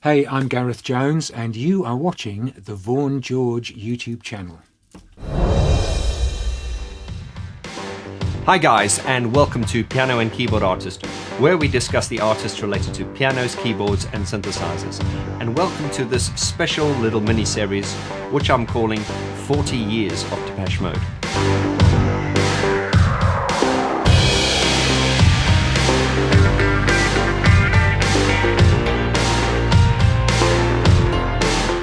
Hey, I'm Gareth Jones, and you are watching the Vaughn George YouTube channel. Hi guys, and welcome to Piano and Keyboard Artist, where we discuss the artists related to pianos, keyboards and synthesizers. And welcome to this special little mini-series, which I'm calling 40 Years of Depeche Mode.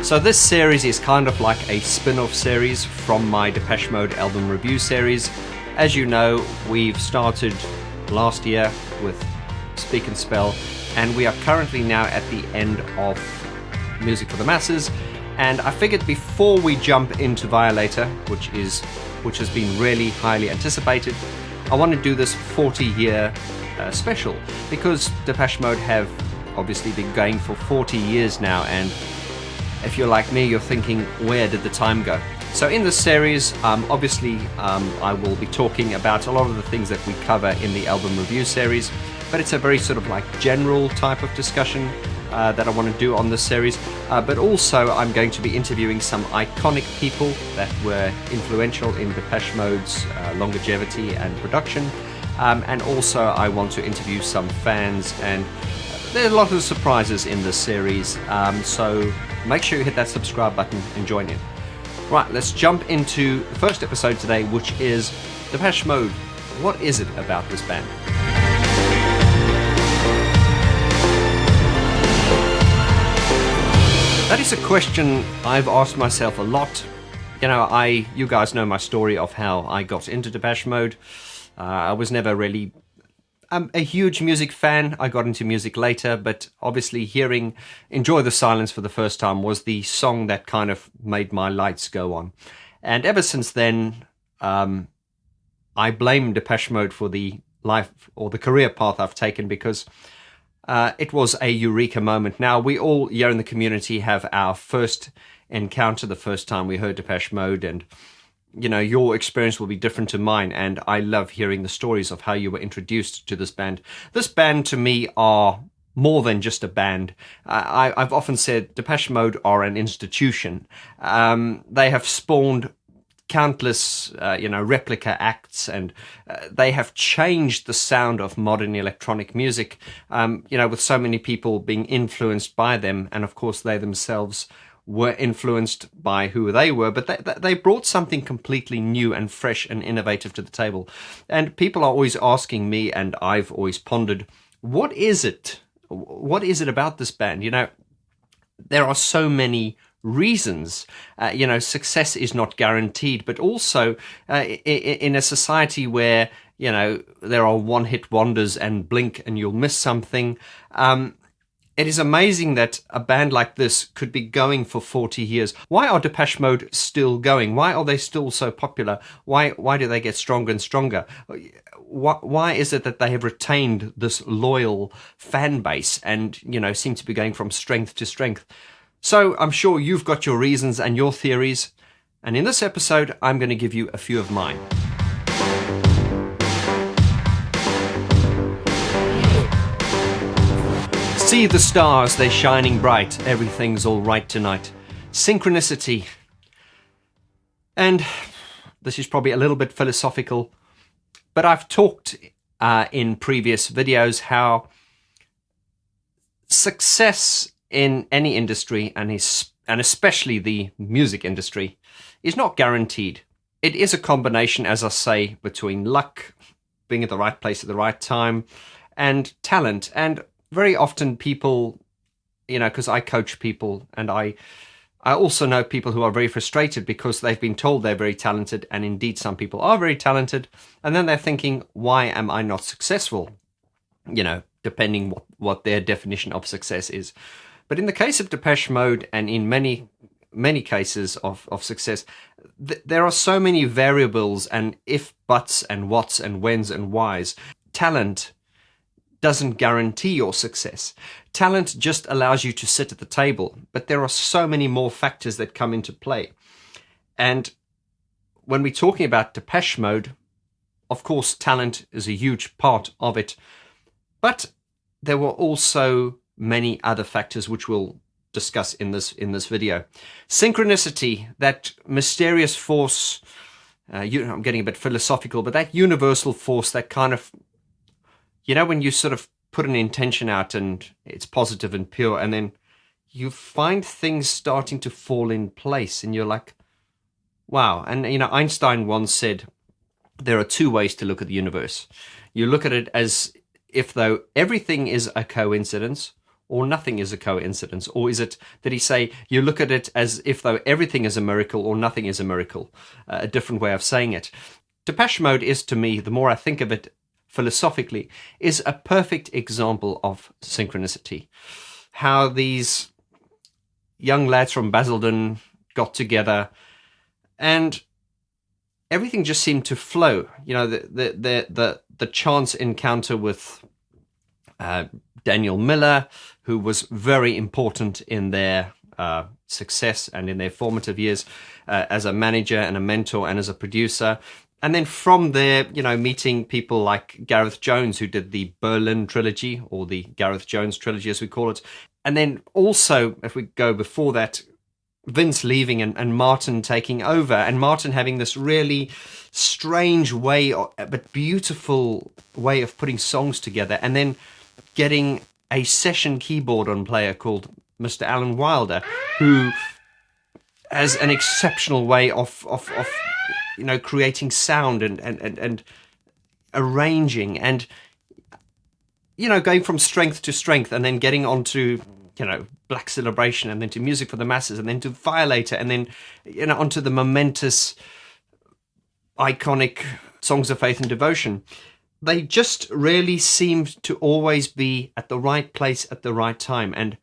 So this series is kind of like a spin-off series from my Depeche Mode album review series. As you know, we've started last year with Speak and Spell, and we are currently now at the end of Music for the Masses. And I figured before we jump into Violator, which has been really highly anticipated, I want to do this 40-year special, because Depeche Mode have obviously been going for 40 years now, and if you're like me, you're thinking, where did the time go? So in this series, obviously, I will be talking about a lot of the things that we cover in the album review series, but it's a very sort of like general type of discussion that I want to do on this series. But also, I'm going to be interviewing some iconic people that were influential in Depeche Mode's longevity and production. And also, I want to interview some fans, and there are a lot of surprises in this series. So make sure you hit that subscribe button and join in. Right, let's jump into the first episode today, which is Depeche Mode. What is it about this band? That is a question I've asked myself a lot. You know, you guys know my story of how I got into Depeche Mode. I was never really a huge music fan. I got into music later, but obviously hearing Enjoy the Silence for the first time was the song that kind of made my lights go on. And ever since then, I blame Depeche Mode for the life or the career path I've taken, because it was a eureka moment. Now, we all here in the community have our first encounter, the first time we heard Depeche Mode, and you know, your experience will be different to mine, and I love hearing the stories of how you were introduced to this band. This band, to me, are more than just a band. I've often said Depeche Mode are an institution. They have spawned countless, replica acts, and they have changed the sound of modern electronic music, with so many people being influenced by them, and of course they themselves were influenced by who they were, but they brought something completely new and fresh and innovative to the table. And people are always asking me, and I've always pondered, what is it? What is it about this band? You know, there are so many reasons. Success is not guaranteed, but also in a society where, there are one-hit wonders and blink and you'll miss something. It is amazing that a band like this could be going for 40 years. Why are Depeche Mode still going? Why are they still so popular? Why do they get stronger and stronger? Why is it that they have retained this loyal fan base and, seem to be going from strength to strength? So I'm sure you've got your reasons and your theories. And in this episode, I'm going to give you a few of mine. See the stars, they're shining bright. Everything's all right tonight. Synchronicity. And this is probably a little bit philosophical, but I've talked in previous videos how success in any industry, and especially the music industry, is not guaranteed. It is a combination, as I say, between luck, being at the right place at the right time, and talent. And very often people, because I coach people, and I also know people who are very frustrated because they've been told they're very talented, and indeed some people are very talented, and then they're thinking, why am I not successful? Depending what their definition of success is. But in the case of Depeche Mode, and in many cases of success, there are so many variables and if, buts, and whats, and whens, and whys. Talent doesn't guarantee your success. Talent just allows you to sit at the table, but there are so many more factors that come into play. And when we're talking about Depeche Mode, of course, talent is a huge part of it, but there were also many other factors which will discuss in this video. Synchronicity, that mysterious force, I'm getting a bit philosophical, but that universal force that kind of, when you sort of put an intention out and it's positive and pure, and then you find things starting to fall in place and you're like, wow. And, Einstein once said, there are two ways to look at the universe. You look at it as if though everything is a coincidence, or nothing is a coincidence. Or is it, did he say, you look at it as if though everything is a miracle or nothing is a miracle? A different way of saying it. Depeche Mode is, to me, the more I think of it philosophically, is a perfect example of synchronicity. How these young lads from Basildon got together and everything just seemed to flow. The chance encounter with Daniel Miller, who was very important in their success and in their formative years as a manager and a mentor and as a producer. And then from there, meeting people like Gareth Jones, who did the Berlin trilogy, or the Gareth Jones trilogy as we call it. And then also, if we go before that, Vince leaving and Martin taking over, and Martin having this really strange way, but beautiful way of putting songs together, and then getting a session keyboard on player called Mr. Alan Wilder, who has an exceptional way of creating sound and arranging, and going from strength to strength, and then getting onto Black Celebration, and then to Music for the Masses, and then to Violator, and then onto the momentous, iconic Songs of Faith and Devotion. They just really seemed to always be at the right place at the right time, and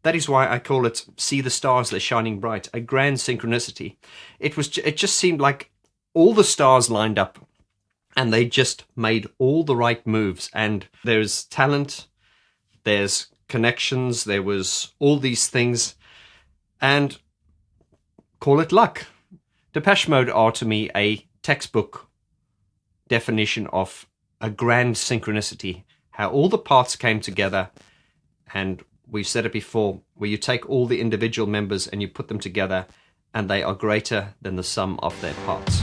that is why I call it "See the Stars, They're Shining Bright," a grand synchronicity. It just seemed like all the stars lined up, and they just made all the right moves. And there's talent, there's connections, there was all these things, and call it luck. Depeche Mode are, to me, a textbook definition of a grand synchronicity, how all the parts came together. And we've said it before, where you take all the individual members and you put them together, and they are greater than the sum of their parts.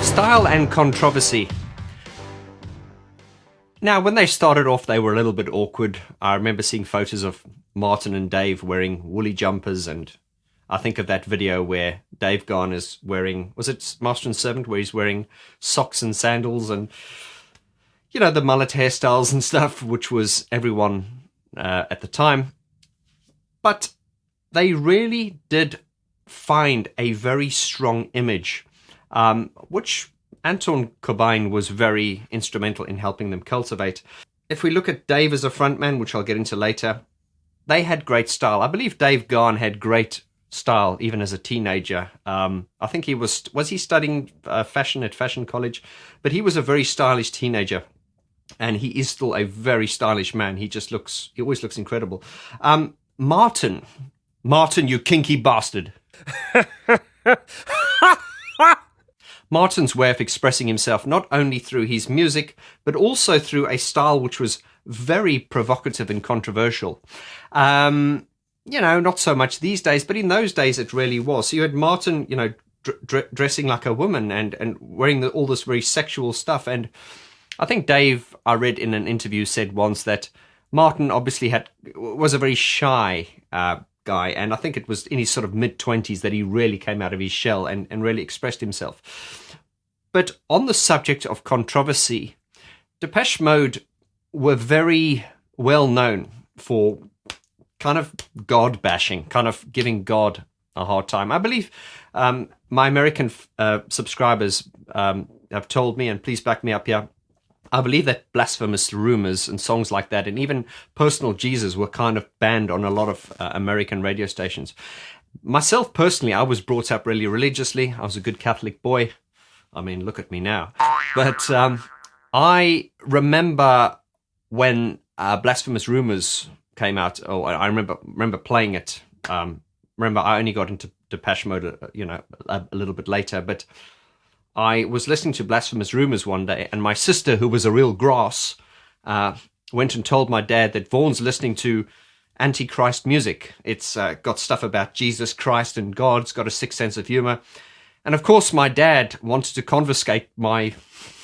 Style and controversy. Now, when they started off, they were a little bit awkward. I remember seeing photos of Martin and Dave wearing woolly jumpers, and I think of that video where Dave Gahan is wearing, was it Master and Servant, where he's wearing socks and sandals and, the mullet hairstyles and stuff, which was everyone at the time. But they really did find a very strong image, which Anton Cobain was very instrumental in helping them cultivate. If we look at Dave as a frontman, which I'll get into later, they had great style. I believe Dave Gahan had great style even as a teenager. I think he was he studying fashion at Fashion College? But he was a very stylish teenager, and he is still a very stylish man. He always looks incredible. Martin, you kinky bastard. Martin's way of expressing himself, not only through his music, but also through a style which was very provocative and controversial. Not so much these days, but in those days it really was. So you had Martin, dressing like a woman and wearing all this very sexual stuff. And I think Dave, I read in an interview, said once that Martin obviously was a very shy guy, and I think it was in his sort of mid-20s that he really came out of his shell and really expressed himself. But on the subject of controversy, Depeche Mode were very well known for kind of God bashing, kind of giving God a hard time. I believe my American subscribers have told me, and please back me up here, I believe that blasphemous rumors and songs like that, and even Personal Jesus, were kind of banned on a lot of American radio stations. Myself personally, I was brought up really religiously. I was a good Catholic boy. I mean, look at me now. But I remember when Blasphemous Rumors came out. Oh, I remember playing it. Remember, I only got into Depeche Mode, a little bit later. But I was listening to Blasphemous Rumours one day, and my sister, who was a real grass, went and told my dad that Vaughn's listening to Antichrist music. It's got stuff about Jesus Christ and God. It's got a sick sense of humour. And of course, my dad wanted to confiscate my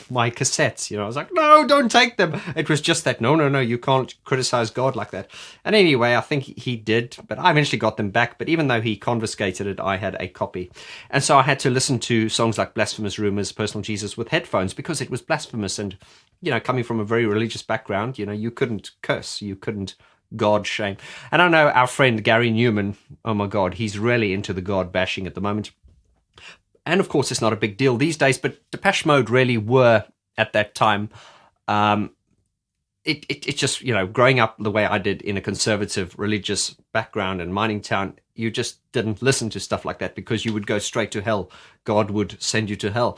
cassettes. I was like, no, don't take them. It was just that, no, you can't criticize God like that. And anyway, I think he did, but I eventually got them back. But even though he confiscated it, I had a copy. And so I had to listen to songs like Blasphemous Rumours, Personal Jesus with headphones, because it was blasphemous. And, coming from a very religious background, you couldn't curse, you couldn't God shame. And I know our friend Gary Newman, oh my God, he's really into the God bashing at the moment. And of course, it's not a big deal these days, but Depeche Mode really were at that time. It just, growing up the way I did in a conservative religious background in mining town, you just didn't listen to stuff like that because you would go straight to hell. God would send you to hell.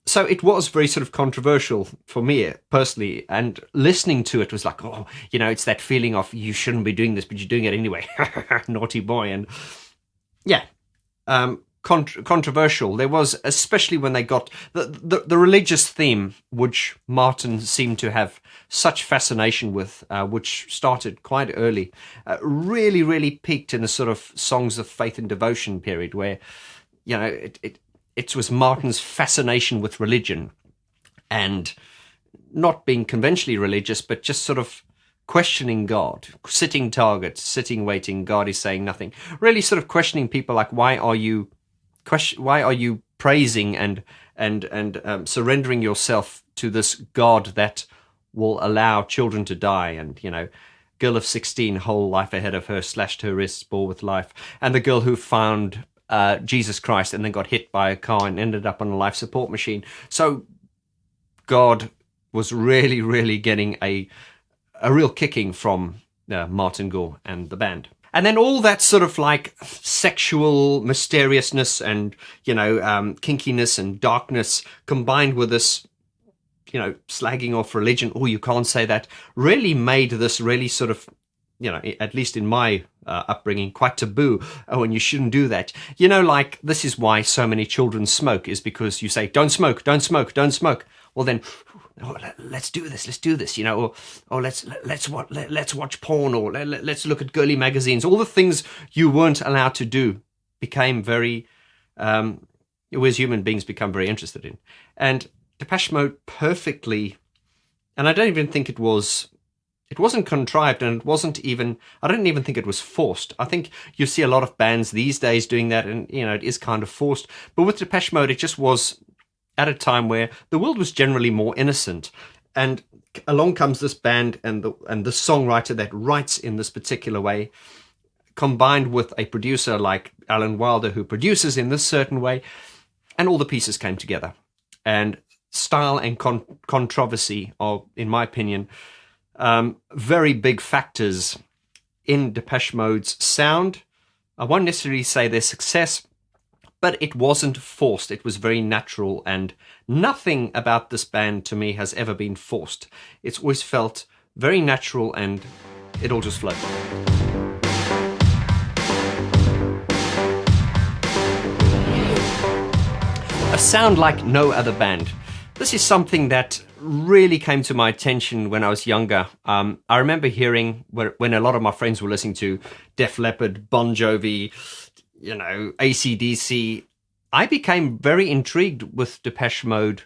So it was very sort of controversial for me personally. And listening to it was like, it's that feeling of you shouldn't be doing this, but you're doing it anyway. Naughty boy. And yeah. Controversial. There was, especially when they got the religious theme, which Martin seemed to have such fascination with, which started quite early, really, really peaked in the sort of songs of faith and devotion period, where it was Martin's fascination with religion and not being conventionally religious, but just sort of questioning God, sitting target, sitting waiting, God is saying nothing. Really sort of questioning people like, why are you praising and surrendering yourself to this God that will allow children to die? And, girl of 16, whole life ahead of her, slashed her wrists, bore with life. And the girl who found Jesus Christ and then got hit by a car and ended up on a life support machine. So God was really, really getting a real kicking from Martin Gore and the band. And then all that sort of like sexual mysteriousness and, kinkiness and darkness combined with this, slagging off religion, you can't say that, really made this really sort of, at least in my upbringing, quite taboo. And you shouldn't do that. Like this is why so many children smoke, is because you say, don't smoke, don't smoke, don't smoke. Well, then, let's do this, or let's watch porn, or let's look at girly magazines. All the things you weren't allowed to do became very, we as human beings become very interested in. And Depeche Mode perfectly, and I don't even think it wasn't contrived, and I don't even think it was forced. I think you see a lot of bands these days doing that, and, it is kind of forced. But with Depeche Mode, it just was at a time where the world was generally more innocent, and along comes this band and the songwriter that writes in this particular way, combined with a producer like Alan Wilder who produces in this certain way, and all the pieces came together. And style and controversy are, in my opinion, very big factors in Depeche Mode's sound. I won't necessarily say their success, but it wasn't forced. It was very natural, and nothing about this band to me has ever been forced. It's always felt very natural, and it all just flowed. A sound like no other band. This is something that really came to my attention when I was younger. I remember hearing when a lot of my friends were listening to Def Leppard, Bon Jovi, AC/DC, I became very intrigued with Depeche Mode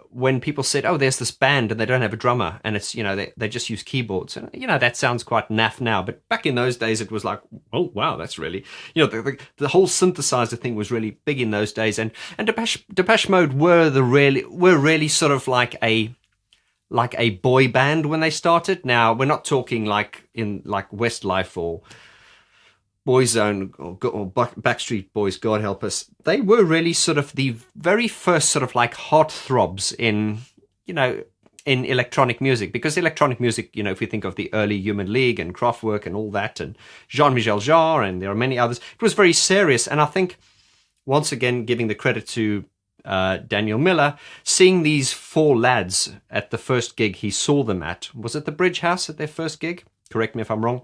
when people said, there's this band and they don't have a drummer, and it's, they just use keyboards. And, that sounds quite naff now, but back in those days it was like, oh, wow, that's really, the whole synthesizer thing was really big in those days. And Depeche Mode were really sort of like a boy band when they started. Now, we're not talking like in like Westlife or Boyzone or Backstreet Boys, God help us. They were really sort of the very first sort of like heartthrobs in electronic music, because electronic music, if we think of the early Human League and Kraftwerk and all that, and Jean-Michel Jarre, and there are many others, it was very serious. And I think, once again, giving the credit to Daniel Miller, seeing these four lads at the first gig he saw them at, was it the Bridge House at their first gig? Correct me if I'm wrong.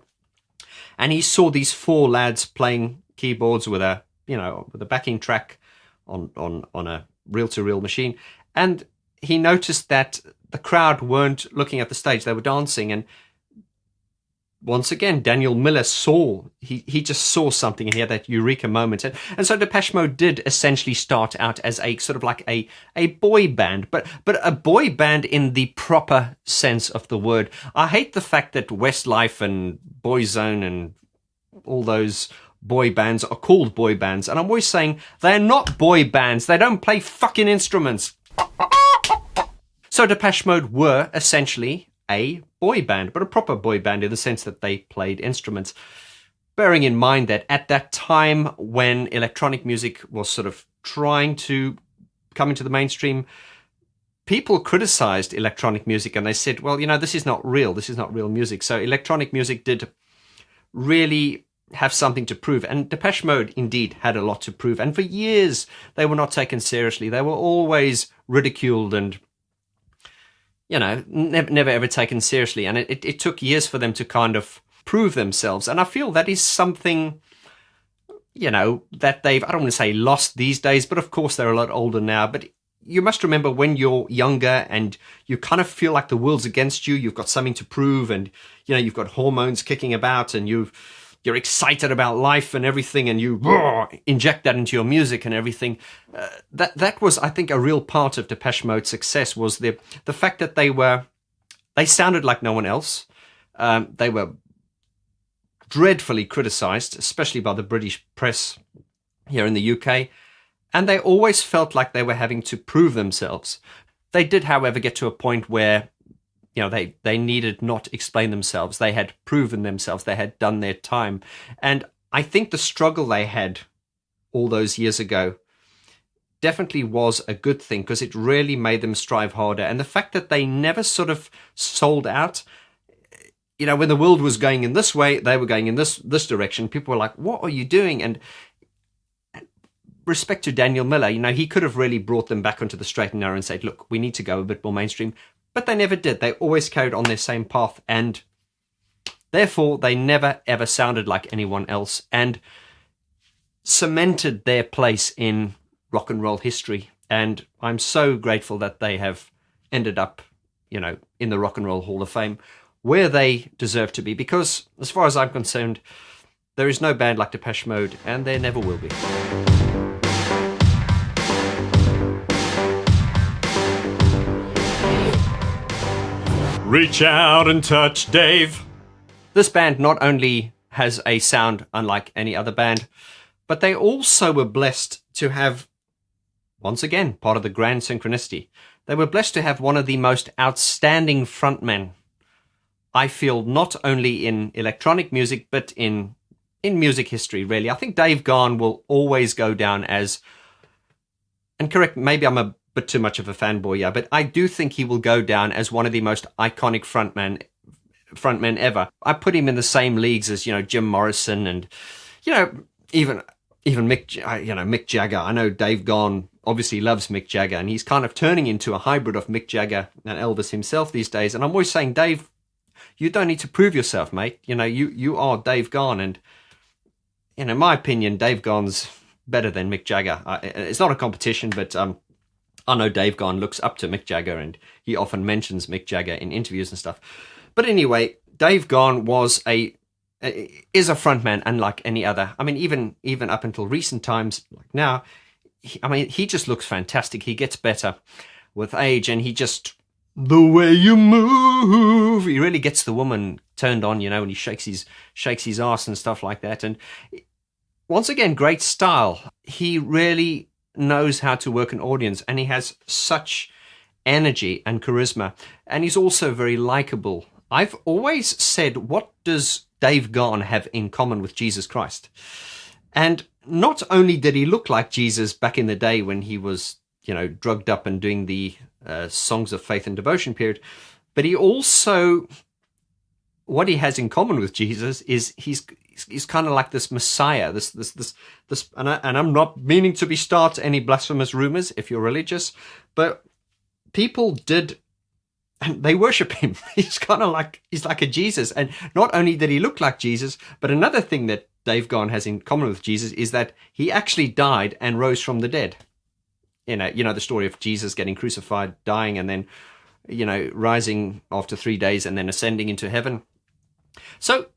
And he saw these four lads playing keyboards with a backing track on a reel-to-reel machine. And he noticed that the crowd weren't looking at the stage, they were dancing. And once again, Daniel Miller he just saw something, and he had that eureka moment. And so Depeche Mode did essentially start out as a sort of like a boy band, but a boy band in the proper sense of the word. I hate the fact that Westlife and Boyzone and all those boy bands are called boy bands. And I'm always saying they're not boy bands. They don't play fucking instruments. So Depeche Mode were essentially a boy band, but a proper boy band in the sense that they played instruments. Bearing in mind that at that time when electronic music was sort of trying to come into the mainstream, people criticized electronic music and they said, well, this is not real. This is not real music. So electronic music did really have something to prove. And Depeche Mode indeed had a lot to prove. And for years, they were not taken seriously. They were always ridiculed and never ever taken seriously. And it took years for them to kind of prove themselves. And I feel that is something, that they've, I don't want to say lost these days, but of course they're a lot older now. But you must remember when you're younger and you kind of feel like the world's against you, you've got something to prove, and, you've got hormones kicking about, and you're excited about life and everything, and you inject that into your music and everything. That was, I think, a real part of Depeche Mode's success, was the fact that they sounded like no one else. They were dreadfully criticized, especially by the British press here in the UK, and they always felt like they were having to prove themselves. They did, however, get to a point where they needed not explain themselves. They had proven themselves. They had done their time. And I think the struggle they had all those years ago definitely was a good thing, because it really made them strive harder. And the fact that they never sort of sold out, when the world was going in this way, they were going in this direction. People were like, what are you doing? And respect to Daniel Miller, he could have really brought them back onto the straight and narrow and said, look, we need to go a bit more mainstream. But they never did. They always carried on their same path, and therefore they never ever sounded like anyone else, and cemented their place in rock and roll history. And I'm so grateful that they have ended up, in the Rock and Roll Hall of Fame, where they deserve to be, because as far as I'm concerned, there is no band like Depeche Mode, and there never will be. Reach out and touch Dave. This band not only has a sound unlike any other band, but they also were blessed to have, once again, part of the grand synchronicity. They were blessed to have one of the most outstanding frontmen, I feel, not only in electronic music, but in music history, really. I think Dave Gahan will always go down as, and correct, maybe I'm a bit too much of a fanboy, yeah, but I do think he will go down as one of the most iconic frontmen ever. I put him in the same leagues as, Jim Morrison and, even Mick Jagger. I know Dave Gahan obviously loves Mick Jagger, and he's kind of turning into a hybrid of Mick Jagger and Elvis himself these days. And I'm always saying, Dave, you don't need to prove yourself, mate. You are Dave Gahan, and, in my opinion, Dave Gahan's better than Mick Jagger. It's not a competition, but I know Dave Gahan looks up to Mick Jagger, and he often mentions Mick Jagger in interviews and stuff. But anyway, Dave Gahan is a frontman unlike any other. I mean, even up until recent times, like now, he just looks fantastic. He gets better with age, and the way you move, he really gets the woman turned on, when he shakes his ass and stuff like that. And once again, great style. He really knows how to work an audience, and he has such energy and charisma, and he's also very likable. I've always said, what does Dave Gahan have in common with Jesus Christ? And not only did he look like Jesus back in the day when he was, drugged up and doing the Songs of Faith and Devotion period, but he also, what he has in common with Jesus is he's kind of like this Messiah, this, and I'm not meaning to start any blasphemous rumors if you're religious, but people did, and they worship him. He's like a Jesus. And not only did he look like Jesus, but another thing that Dave Gahan has in common with Jesus is that he actually died and rose from the dead. the story of Jesus getting crucified, dying, and then, rising after 3 days and then ascending into heaven. So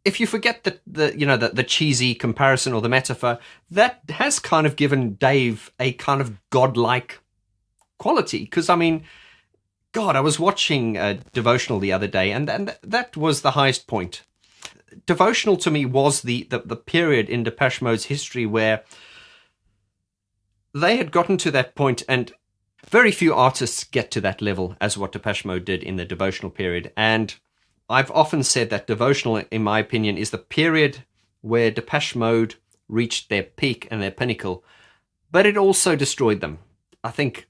if you forget the cheesy comparison or the metaphor, that has kind of given Dave a kind of godlike quality. Because, I mean, God, I was watching a devotional the other day, and that was the highest point. Devotional to me was the period in Depeche Mode's history where they had gotten to that point, and very few artists get to that level as what Depeche Mode did in the devotional period. And I've often said that devotional, in my opinion, is the period where Depeche Mode reached their peak and their pinnacle, but it also destroyed them. I think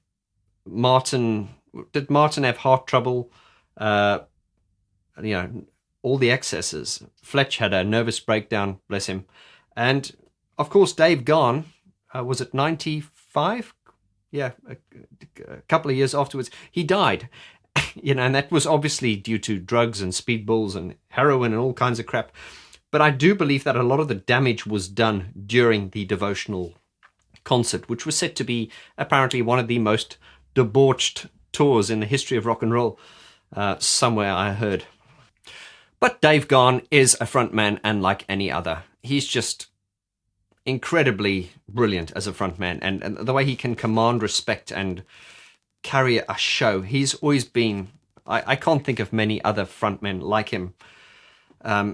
did Martin have heart trouble? All the excesses. Fletch had a nervous breakdown, bless him. And, of course, Dave Gahan, was it 95? Yeah, a couple of years afterwards, he died. And that was obviously due to drugs and speedballs and heroin and all kinds of crap. But I do believe that a lot of the damage was done during the devotional concert, which was said to be apparently one of the most debauched tours in the history of rock and roll, somewhere I heard. But Dave Gahan is a frontman unlike any other. He's just incredibly brilliant as a frontman, and the way he can command respect and carry a show. He's always been, I can't think of many other frontmen like him.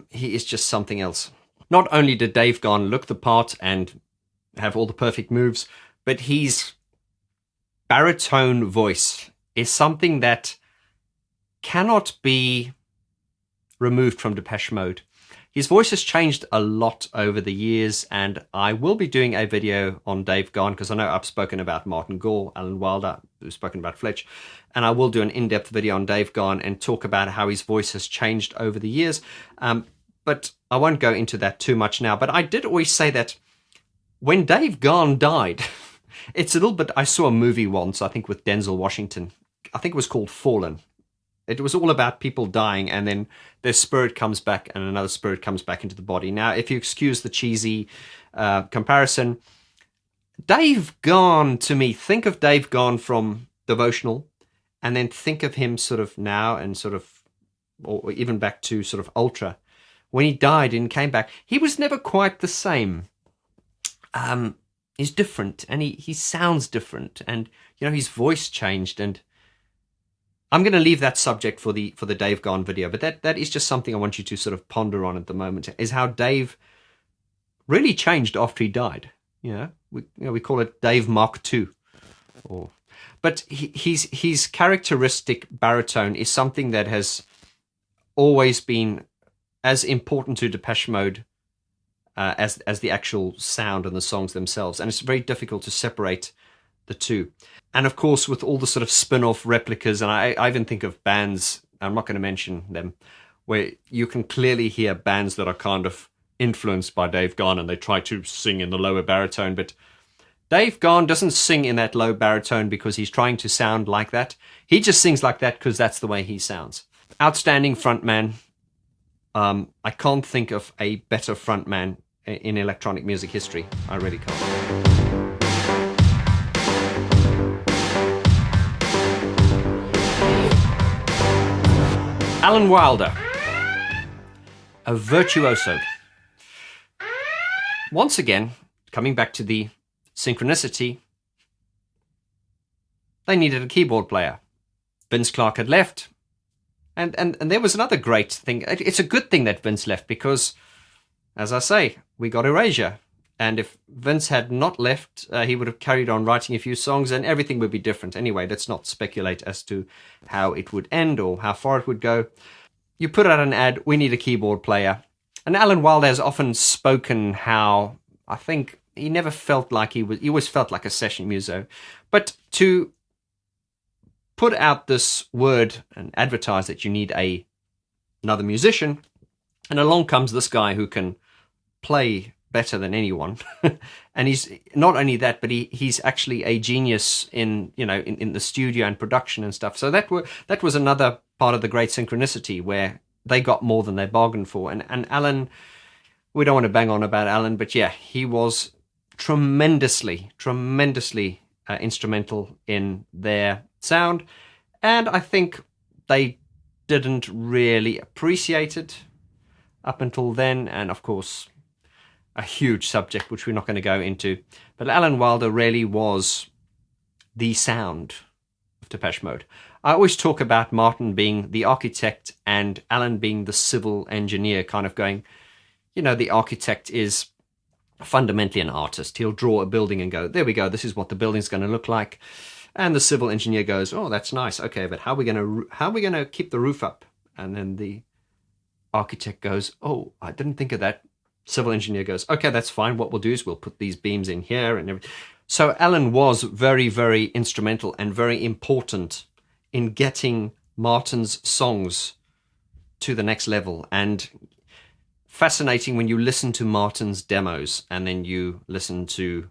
He is just something else. Not only did Dave Gahan look the part and have all the perfect moves, but his baritone voice is something that cannot be removed from Depeche Mode. His voice has changed a lot over the years, and I will be doing a video on Dave Gahan, because I know I've spoken about Martin Gore, Alan Wilder, we've spoken about Fletch, and I will do an in-depth video on Dave Gahan and talk about how his voice has changed over the years. But I won't go into that too much now. But I did always say that when Dave Gahan died, it's a little bit, I saw a movie once, I think with Denzel Washington, I think it was called Fallen. It was all about people dying, and then their spirit comes back and another spirit comes back into the body. Now, if you excuse the cheesy comparison, Dave Gahan, to me, think of Dave Gahan from Devotional, and then think of him sort of now and sort of, or even back to sort of Ultra. When he died and came back, he was never quite the same. He's different, and he sounds different, and his voice changed, and I'm going to leave that subject for the Dave Gahan video, but that is just something I want you to sort of ponder on at the moment, is how Dave really changed after he died. We call it Dave Mark II. But his characteristic baritone is something that has always been as important to Depeche Mode as the actual sound and the songs themselves, and it's very difficult to separate the two. And of course, with all the sort of spin-off replicas, and I even think of bands, I'm not going to mention them, where you can clearly hear bands that are kind of influenced by Dave Gahan, and they try to sing in the lower baritone, but Dave Gahan doesn't sing in that low baritone because he's trying to sound like that. He just sings like that because that's the way he sounds. Outstanding frontman. I can't think of a better frontman in electronic music history. I really can't. Alan Wilder, a virtuoso. Once again, coming back to the synchronicity, they needed a keyboard player. Vince Clarke had left, and there was another great thing. It's a good thing that Vince left because, as I say, we got Erasure. And if Vince had not left, he would have carried on writing a few songs and everything would be different. Anyway, let's not speculate as to how it would end or how far it would go. You put out an ad, we need a keyboard player. And Alan Wilder has often spoken how, I think, he never felt like he always felt like a session muso. But to put out this word and advertise that you need another musician, and along comes this guy who can play better than anyone. And he's not only that, but he's actually a genius in the studio and production and stuff. So that was another part of the great synchronicity where they got more than they bargained for. And Alan, we don't want to bang on about Alan, but yeah, he was tremendously instrumental in their sound, and I think they didn't really appreciate it up until then, and of course a huge subject which we're not going to go into, but Alan Wilder really was the sound of Depeche Mode. I always talk about Martin being the architect and Alan being the civil engineer, kind of going, the architect is fundamentally an artist. He'll draw a building and go, there we go, this is what the building's going to look like. And the civil engineer goes, oh, that's nice. Okay, but how are we going to keep the roof up? And then the architect goes, oh, I didn't think of that. Civil engineer goes, okay, that's fine. What we'll do is we'll put these beams in here and everything. So Alan was very, very instrumental and very important in getting Martin's songs to the next level. And fascinating when you listen to Martin's demos and then you listen to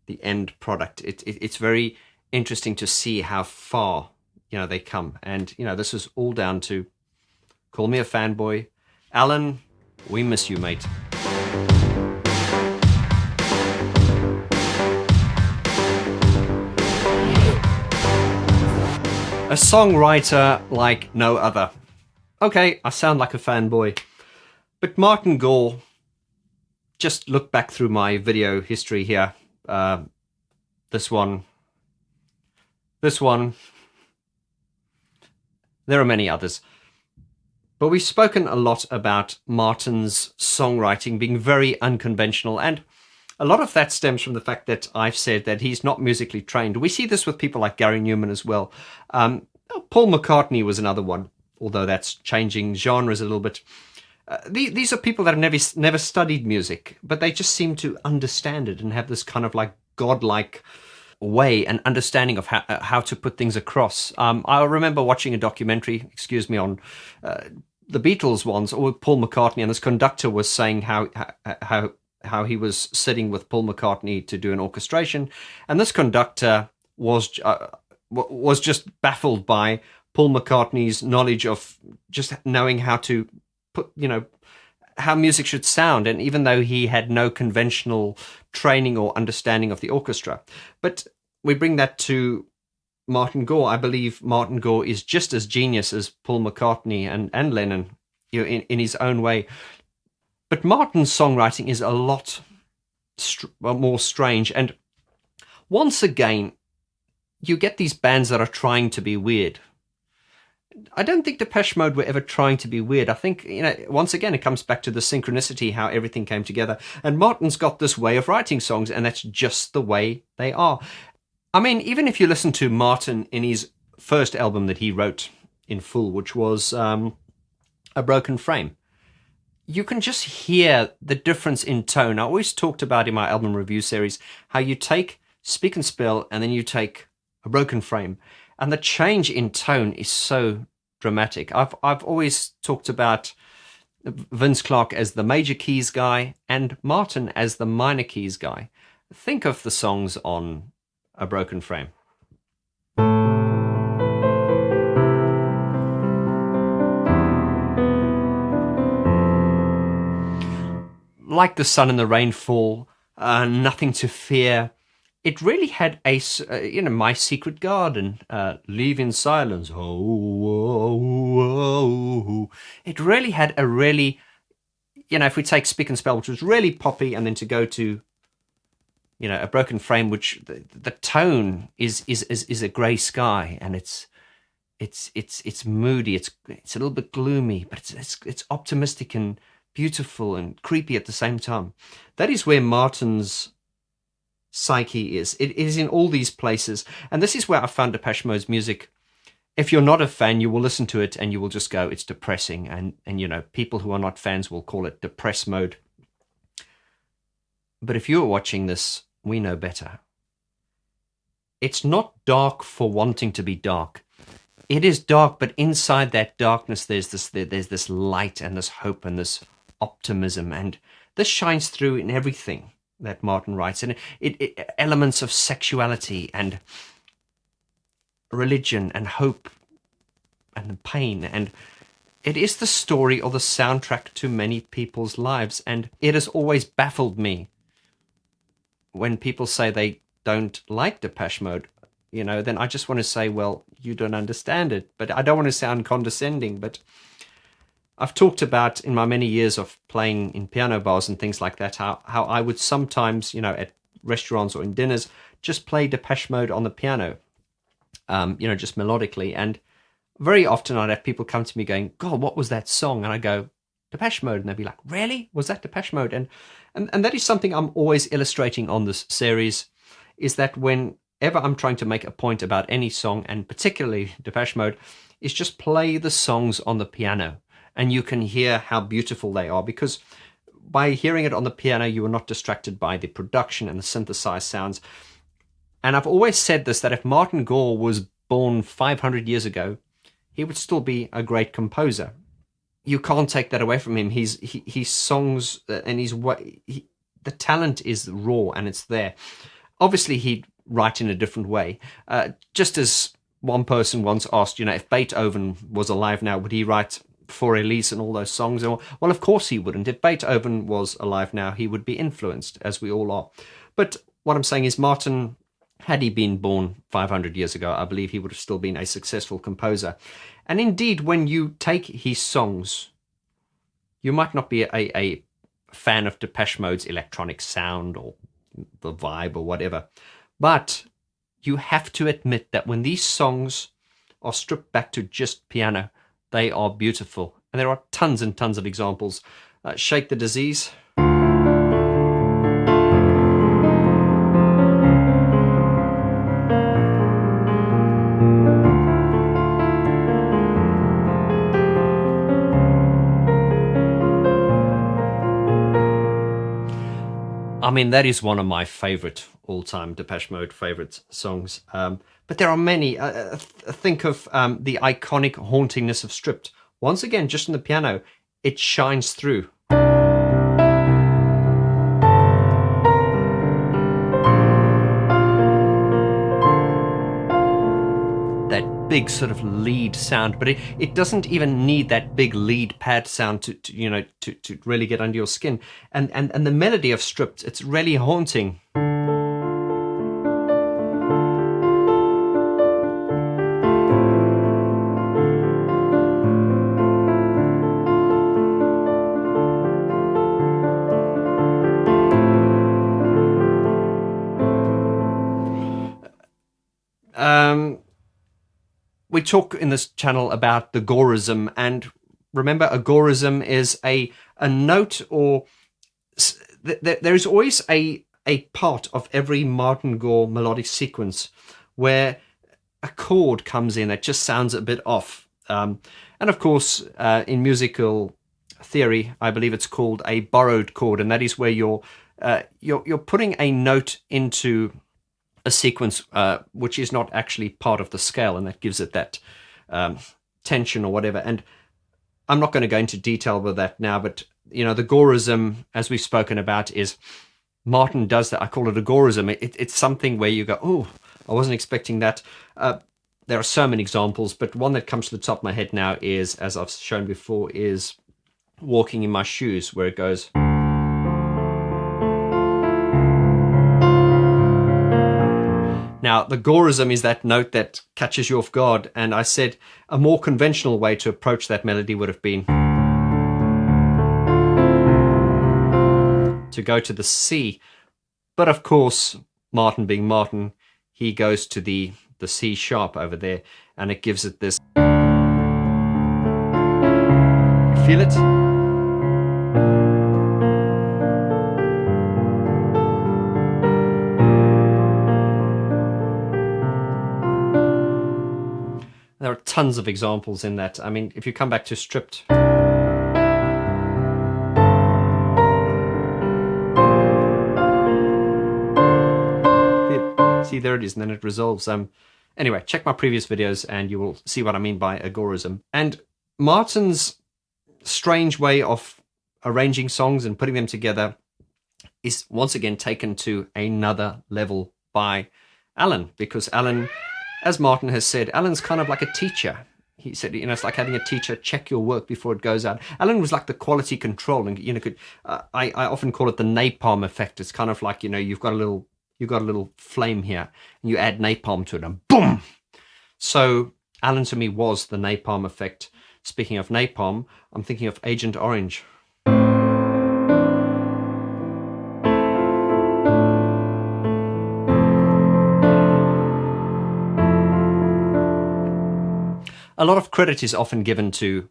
the end product. It's very interesting to see how far they come, and this is all down to, call me a fanboy, Alan. We miss you, mate. A songwriter like no other. Okay, I sound like a fanboy, but Martin Gore. Just look back through my video history here. This one. There are many others. But we've spoken a lot about Martin's songwriting being very unconventional, and a lot of that stems from the fact that I've said that he's not musically trained. We see this with people like Gary Newman as well. Paul McCartney was another one, although that's changing genres a little bit. These are people that have never studied music, but they just seem to understand it and have this kind of like godlike way and understanding of how to put things across. I remember watching a documentary, on the Beatles ones, or Paul McCartney, and this conductor was saying how he was sitting with Paul McCartney to do an orchestration, and this conductor was just baffled by Paul McCartney's knowledge of just knowing how to put, how music should sound, and even though he had no conventional training or understanding of the orchestra. But we bring that to Martin Gore. I believe Martin Gore is just as genius as Paul McCartney and Lennon, in his own way. But Martin's songwriting is a lot more strange, and once again, you get these bands that are trying to be weird. I don't think Depeche Mode were ever trying to be weird. I think, once again, it comes back to the synchronicity, how everything came together. And Martin's got this way of writing songs, and that's just the way they are. I mean, even if you listen to Martin in his first album that he wrote in full, which was A Broken Frame, you can just hear the difference in tone. I always talked about in my album review series how you take Speak and Spell and then you take A Broken Frame, and the change in tone is so dramatic. I've always talked about Vince Clarke as the major keys guy and Martin as the minor keys guy. Think of the songs on A Broken Frame. Like the sun and the rainfall, Nothing to Fear. It really had My Secret Garden, Leave in Silence. Oh. It really had a really, if we take Speak and Spell, which was really poppy, and then to go to, A Broken Frame, which the tone is a grey sky, and it's moody. It's a little bit gloomy, but it's optimistic and beautiful and creepy at the same time. That is where Martin's psyche is. It is in all these places, and this is where I found Depeche Mode's music. If you're not a fan, you will listen to it and you will just go, it's depressing, and people who are not fans will call it Depress Mode. But if you're watching this, we know better. It's not dark for wanting to be dark. It is dark, but inside that darkness there's this light and this hope and this optimism, and this shines through in everything that Martin writes, and it elements of sexuality and religion and hope and pain, and it is the story or the soundtrack to many people's lives. And it has always baffled me when people say they don't like Depeche Mode, then I just want to say, well, you don't understand it. But I don't want to sound condescending, but I've talked about in my many years of playing in piano bars and things like that, how I would sometimes, at restaurants or in dinners, just play Depeche Mode on the piano, just melodically. And very often I'd have people come to me going, God, what was that song? And I go, Depeche Mode. And they'd be like, really? Was that Depeche Mode? And that is something I'm always illustrating on this series, is that whenever I'm trying to make a point about any song, and particularly Depeche Mode, is just play the songs on the piano. And you can hear how beautiful they are, because by hearing it on the piano, you are not distracted by the production and the synthesized sounds. And I've always said this, that if Martin Gore was born 500 years ago, he would still be a great composer. You can't take that away from him. His songs and the talent is raw and it's there. Obviously, he'd write in a different way. Just as one person once asked, if Beethoven was alive now, would he write For Elise and all those songs? Well, of course he wouldn't. If Beethoven was alive now, he would be influenced, as we all are. But what I'm saying is, Martin, had he been born 500 years ago, I believe he would have still been a successful composer. And indeed, when you take his songs, you might not be a fan of Depeche Mode's electronic sound or the vibe or whatever, but you have to admit that when these songs are stripped back to just piano, they are beautiful. And there are tons and tons of examples. Shake the Disease. I mean, that is one of my favorite all-time Depeche Mode favorite songs. But there are many. Think of the iconic hauntingness of Stripped. Once again, just on the piano, it shines through. That big sort of lead sound, but it doesn't even need that big lead pad sound to really get under your skin. And the melody of Stripped, it's really haunting. We talk in this channel about the Gorism, and remember, a Gorism is a note, or there is always a part of every Martin Gore melodic sequence where a chord comes in that just sounds a bit off. And of course, in musical theory, I believe it's called a borrowed chord, and that is where you're putting a note into a sequence which is not actually part of the scale, and that gives it that tension or whatever. And I'm not going to go into detail with that now, but the Gorism, as we've spoken about, is Martin does that. I call it a Gorism. It's something where you go, oh, I wasn't expecting that. There are so many examples, but one that comes to the top of my head now is, as I've shown before, is Walking in My Shoes, where it goes. Now, the Gorism is that note that catches you off guard, and I said a more conventional way to approach that melody would have been to go to the C. But of course, Martin being Martin, he goes to the C sharp over there, and it gives it this. You feel it? There are tons of examples in that. I mean, if you come back to Stripped. See, there it is, and then it resolves. Anyway, check my previous videos and you will see what I mean by agorism. And Martin's strange way of arranging songs and putting them together is once again taken to another level by Alan, because Alan, as Martin has said, Alan's kind of like a teacher. He said, it's like having a teacher check your work before it goes out. Alan was like the quality control, and I often call it the napalm effect. It's kind of like, you've got a little you got a little flame here, and you add napalm to it, and boom! So Alan to me was the napalm effect. Speaking of napalm, I'm thinking of Agent Orange. A lot of credit is often given to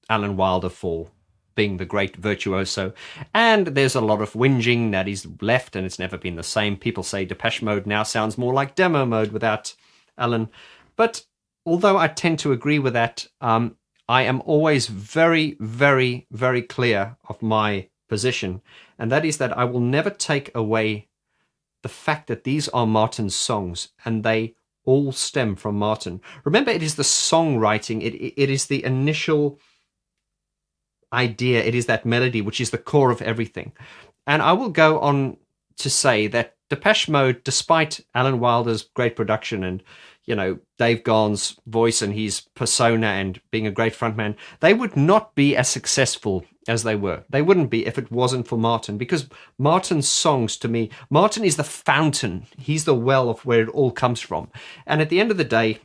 Alan Wilder for being the great virtuoso, and there's a lot of whinging that he's left and it's never been the same. People say Depeche Mode now sounds more like demo mode without Alan, but although I tend to agree with that, I am always very, very, very clear of my position, and that is that I will never take away the fact that these are Martin's songs, and they all stem from Martin. Remember, it is the songwriting, it is the initial idea, it is that melody which is the core of everything. And I will go on to say that Depeche Mode, despite Alan Wilder's great production and, you know, Dave Gahan's voice and his persona and being a great frontman, they would not be as successful as they were. They wouldn't be if it wasn't for Martin, because Martin's songs, to me, Martin is the fountain. He's the well of where it all comes from. And at the end of the day,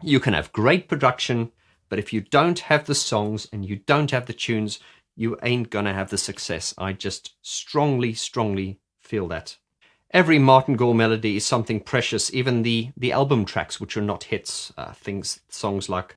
you can have great production, but if you don't have the songs and you don't have the tunes, you ain't gonna have the success. I just strongly, strongly feel that. Every Martin Gore melody is something precious, even the album tracks, which are not hits, songs like...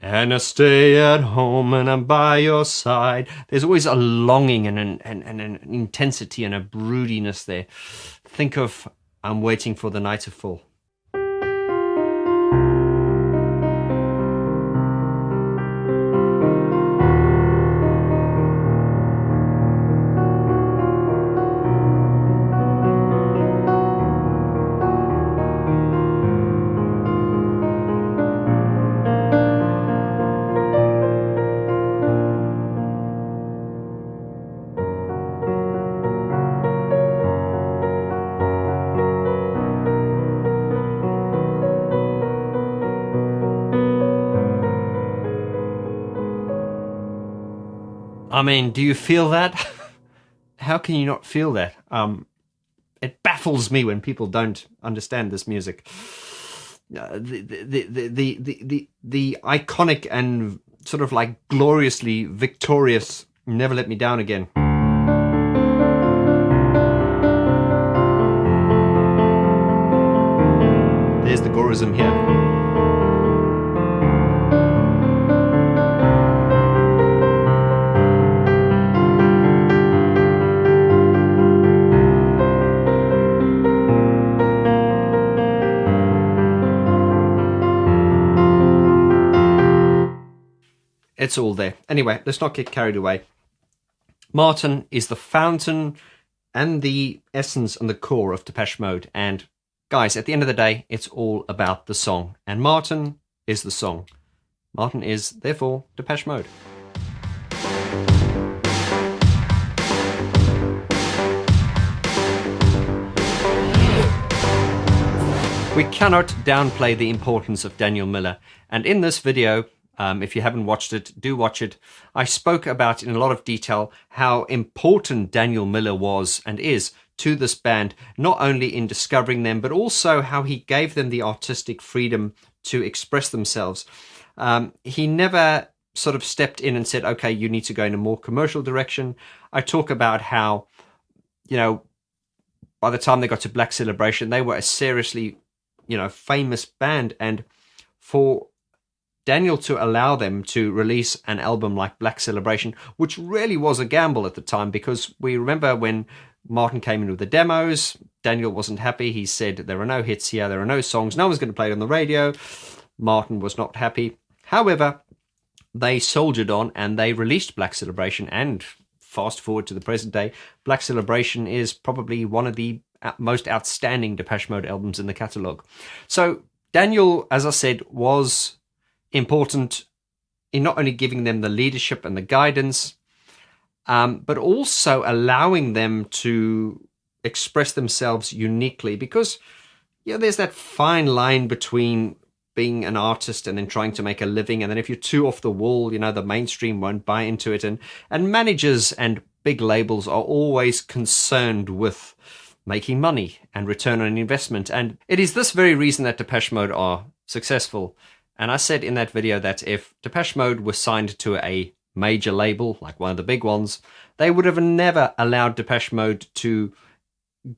And I stay at home and I'm by your side. There's always a longing and an intensity and a broodiness there. Think of I'm waiting for the night to fall. I mean, do you feel that? How can you not feel that? It baffles me when people don't understand this music. The iconic and sort of like gloriously victorious "Never Let Me Down Again." There's the Gorism here. It's all there. Anyway, let's not get carried away. Martin is the fountain and the essence and the core of Depeche Mode. And guys, at the end of the day, it's all about the song. And Martin is the song. Martin is, therefore, Depeche Mode. We cannot downplay the importance of Daniel Miller. And in this video, if you haven't watched it, do watch it. I spoke about in a lot of detail how important Daniel Miller was and is to this band, not only in discovering them, but also how he gave them the artistic freedom to express themselves. He never sort of stepped in and said, okay, you need to go in a more commercial direction. I talk about how, you know, by the time they got to Black Celebration, they were a seriously, you know, famous band. And for Daniel to allow them to release an album like Black Celebration, which really was a gamble at the time, because we remember when Martin came in with the demos, Daniel wasn't happy. He said, there are no hits here, there are no songs, no one's going to play it on the radio. Martin was not happy. However, they soldiered on and they released Black Celebration, and fast forward to the present day, Black Celebration is probably one of the most outstanding Depeche Mode albums in the catalogue. So Daniel, as I said, was important in not only giving them the leadership and the guidance, but also allowing them to express themselves uniquely, because there's that fine line between being an artist and then trying to make a living, and then if you're too off the wall, the mainstream won't buy into it, and managers and big labels are always concerned with making money and return on investment, and it is this very reason that Depeche Mode are successful. And I said in that video that if Depeche Mode was signed to a major label, like one of the big ones, they would have never allowed Depeche Mode to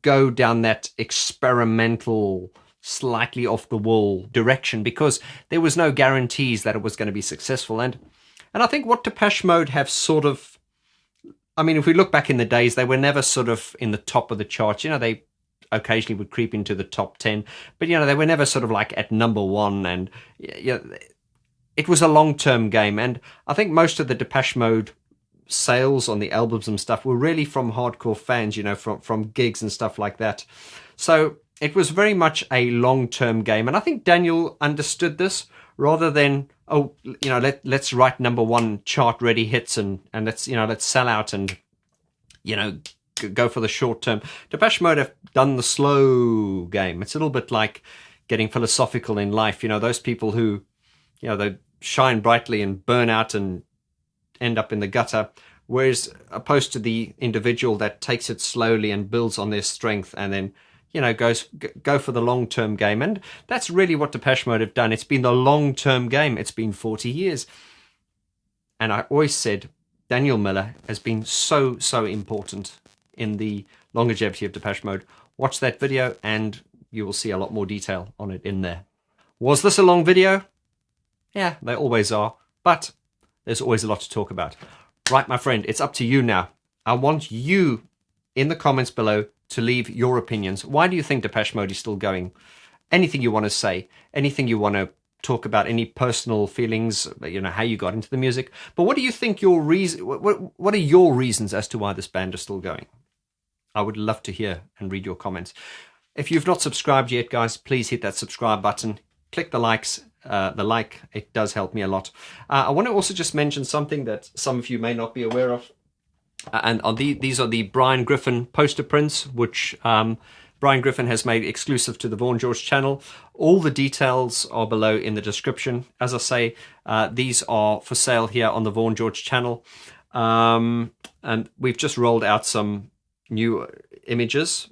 go down that experimental, slightly off the wall direction, because there was no guarantees that it was going to be successful. And I think what Depeche Mode have sort of, if we look back in the days, they were never sort of in the top of the charts. They occasionally would creep into the top 10, but they were never sort of like at number one, and it was a long-term game. And I think most of the Depeche Mode sales on the albums and stuff were really from hardcore fans, from gigs and stuff like that. So it was very much a long-term game, and I think Daniel understood this, rather than let's write number one chart ready hits and let's sell out and go for the short term. Depeche Mode have done the slow game. It's a little bit like getting philosophical in life. Those people who, they shine brightly and burn out and end up in the gutter, whereas opposed to the individual that takes it slowly and builds on their strength and then, go for the long-term game. And that's really what Depeche Mode have done. It's been the long-term game. It's been 40 years. And I always said Daniel Miller has been so, so important in the longevity of Depeche Mode. Watch that video and you will see a lot more detail on it in there. Was this a long video? Yeah, they always are, but there's always a lot to talk about. Right, my friend, it's up to you now. I want you in the comments below to leave your opinions. Why do you think Depeche Mode is still going? Anything you want to say, anything you want to talk about, any personal feelings, how you got into the music. But what do you think your reason? What are your reasons as to why this band is still going? I would love to hear and read your comments. If you've not subscribed yet, guys, please hit that subscribe button. Click the likes. It does help me a lot. I want to also just mention something that some of you may not be aware of. These are the Brian Griffin poster prints, which Brian Griffin has made exclusive to the Vaughn George channel. All the details are below in the description. As I say, these are for sale here on the Vaughn George channel. And we've just rolled out some new images.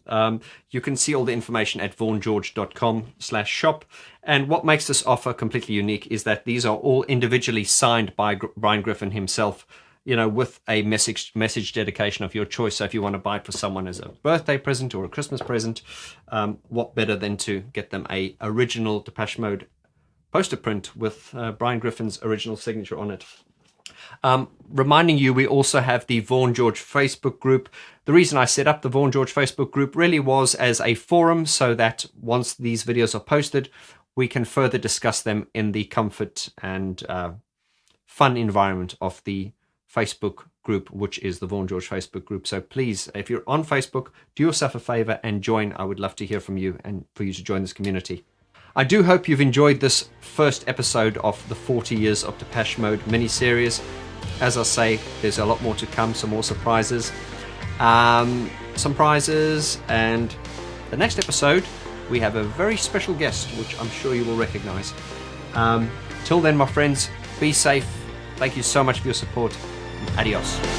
You can see all the information at vaughngeorge.com/shop. And what makes this offer completely unique is that these are all individually signed by Brian Griffin himself, with a message dedication of your choice. So if you want to buy it for someone as a birthday present or a Christmas present, what better than to get them a original Depeche Mode poster print with Brian Griffin's original signature on it. Reminding you, we also have the Vaughn George Facebook group. The reason I set up the Vaughn George Facebook group really was as a forum, so that once these videos are posted, we can further discuss them in the comfort and fun environment of the Facebook group, which is the Vaughn George Facebook group. So please, if you're on Facebook, do yourself a favor and join. I would love to hear from you and for you to join this community. I do hope you've enjoyed this first episode of the 40 Years of Depeche Mode mini-series. As I say, there's a lot more to come, some more surprises. And the next episode, we have a very special guest, which I'm sure you will recognize. Till then, my friends, be safe. Thank you so much for your support. Adios.